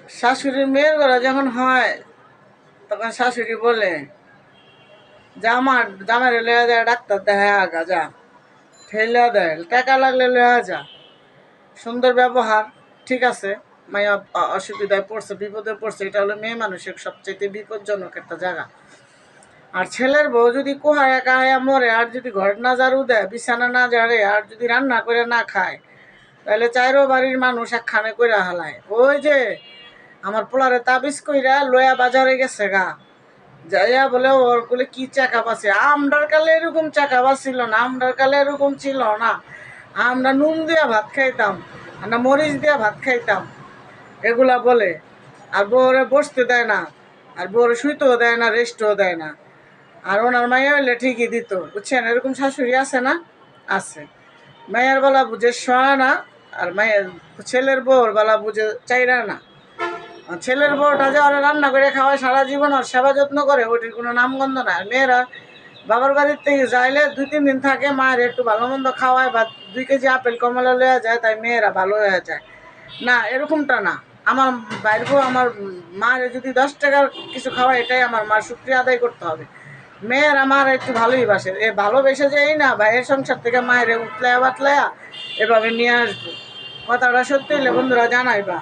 শাশুড়ির মেয়ের ঘরে যখন হয় তখন শাশুড়ি বলে যে আমার জামাইরে লইয়া যায় ডাক্তার দেখায় আগা যা, ঠেলা দেয়, টাকা লাগলে লইয়া যা। সুন্দর ব্যবহার, ঠিক আছে। মাইয়া অসুবিধায় পড়ছে, বিপদে পড়ছে, এটা হলো মেয়ে মানুষের সবচেয়ে বিপজ্জনক একটা জায়গা। আর ছেলের বউ যদি কোহায়া কাহায়া মরে, আর যদি ঘর না ঝাড়ু দেয়, বিছানা না ঝাড়ে, আর যদি রান্না করে না খায়, তাহলে চাইরো বাড়ির মানুষ একখানে কইরা হালায়। ওই যে আমার পোলারে তাবিজ কইরা লয়া বাজারে গেছে গা, যাইয়া বলে ওর বলে কি চাকা বাসে। আমরার কালে এরকম চাকা বাসছিল না, আমরার কালে এরকম ছিল না। আমরা নুন দিয়া ভাত খাইতাম, আমরা মরিচ দিয়া ভাত খাইতাম, এগুলা বলে। আর বউরে বসতে দেয় না, আর বউরে শুইতেও দেয় না, রেস্টও দেয় না। আর ওনার মাইয়া হইলে ঠিকই দিত, বুঝছেন? এরকম শাশুড়ি আছে না? আছে। মায়ের বেলা বুঝে শোয়া না, আর মায়ের ছেলের বউর বেলা বুঝে চাইরা না। ছেলের বউটা যে ওরা রান্না করে খাওয়ায়, সারা জীবন ওর সেবা যত্ন করে, ওইটির কোনো নামগন্ধ না। মেয়েরা বাবার বাড়ির থেকে যাইলে 2-3 দিন থাকে, মায়ের একটু ভালো মন্দ খাওয়ায় বা 2 কেজি আপেল কমলা লইয়া যায়, তাই মেয়েরা ভালো হয়ে যায় না, এরকমটা না। আমার বাইর বউ আমার মায়ের যদি 10 টাকার কিছু খাওয়ায়, এটাই আমার মার শুক্রিয়া আদায় করতে হবে। মেয়ের আমার একটু ভালোই বাসে, এ ভালোবেসে যে এই না ভাইয়ের সংসার থেকে মায়ের উতলায়া বাতলায়া এভাবে নিয়ে আসবো। কথাটা সত্যি হইলে বন্ধুরা জানাইবা।